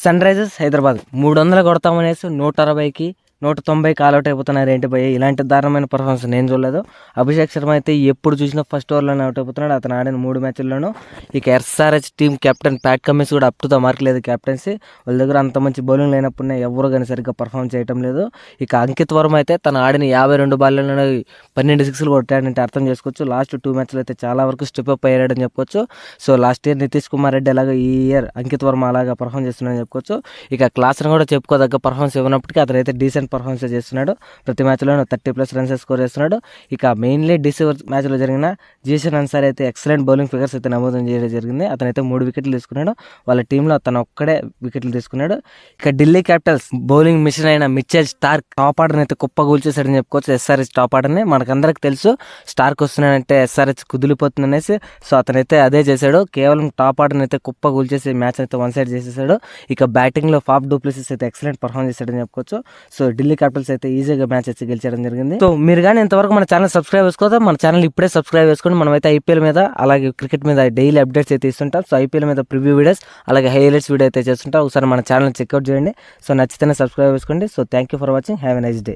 Sun Risers Hyderabad 300 కొడతామనేసి 160కి 190కి all out అయిపోతున్నారు. ఏంటి భయ్య ఇలాంటి దారుణమైన పర్ఫార్మెన్స్ నేను చూడలేదు. అభిషేక్ శర్మ అయితే ఎప్పుడు చూసినా ఫస్ట్ ఓవర్లోనే అవుట్ అయిపోతున్నాడు. అతను ఆడిన 3 మ్యాచ్ల్లోనూ. ఇక SRH team captain Pat Cummins కూడా అప్ టు ద మార్క్ లేదు కెప్టెన్సీ. వాళ్ళ దగ్గర అంత మంచి బౌలింగ్ లేనప్పుడే ఎవరు కానీ సరిగ్గా పర్ఫామ్ చేయటం లేదు. ఇక అంకిత్ వర్మ అయితే తను ఆడిన 52 బాల్లోనే 12 సిక్స్లు కొట్టాడంటే అర్థం చేసుకోవచ్చు. లాస్ట్ 2 మ్యాచ్లు అయితే చాలా వరకు స్టెప్ అప్ అయ్యాడని చెప్పుకోవచ్చు. So last year Nitish Kumar Reddy అలాగా ఈ ఇయర్ అంకిత్ వర్మ అలాగా పర్ఫామ్ చేస్తున్నాడని చెప్పుకోవచ్చు. ఇక క్లాస్ని కూడా చెప్పుకోదగ్గ పర్ఫార్మెన్స్ ఇవ్వనప్పటికీ అతనైతే డీసెంట్ పర్ఫార్మెన్స్ చేస్తున్నాడు. ప్రతి మ్యాచ్లోనూ 30+ రన్స్ స్కోర్ చేస్తున్నాడు. ఇక మెయిన్లీ డిసెంబర్ మ్యాచ్లో జరిగిన జీసన్ అన్సారీ అయితే ఎక్సలెంట్ బౌలింగ్ ఫిగర్స్ అయితే నమోదు చేయడం జరిగింది. అతనైతే 3 వికెట్లు తీసుకున్నాడు. వాళ్ళ టీంలో తను ఒక్కడే వికెట్లు తీసుకున్నాడు. ఇక ఢిల్లీ క్యాపిటల్స్ బౌలింగ్ మిషన్ అయిన మిచెల్ స్టార్క్ టాప్ ఆర్డర్ అయితే కుప్పగూల్చేసాడని చెప్పుకోవచ్చు. ఎస్ఆర్హెచ్ టాప్ ఆర్డర్ని మనకందరికి తెలుసు. స్టార్క్ వస్తున్నాడంటే ఎస్ఆర్హెచ్ కుదిలిపోతుంది అనేసి. సో అతనైతే అదే చేశాడు. కేవలం టాప్ ఆర్డర్ని అయితే కుప్పగూల్చేసి మ్యాచ్ అయితే 1 సైడ్ చేసేసాడు. ఇక బ్యాటింగ్లో ఫాఫ్ డూప్లెసిస్ అయితే ఎక్సలెంట్ పర్ఫామ్ చేశాడని చెప్పుకోవచ్చు. సో ఢిల్లీ క్యాపిటల్స్ అయితే ఈజీగా మ్యాచ్ వచ్చి గెలిచడం జరిగింది. సో మీరు కానీ ఇంతవరకు మన ఛానల్ సబ్స్క్రైబ్ చేసుకోవద్దు. మన ఛానల్ ఇప్పుడే సబ్స్క్రైబ్ చేసుకోండి. మనమైతే ఐపీఎల్ మీద అలాగే క్రికెట్ మీద డైలీ అప్డేట్స్ అయితే ఇస్తుంటాం. సో ఐపీఎల్ మీద ప్రివ్యూ వీడియోస్ అలాగే హైలైట్స్ వీడియో అయితే చేస్తుంటాం. ఒకసారి మన ఛానల్ చెక్అవుట్ చేయండి. సో నచ్చితేనే సబ్స్క్రైబ్ చేసుకోండి. So thank you for watching. Have a nice day.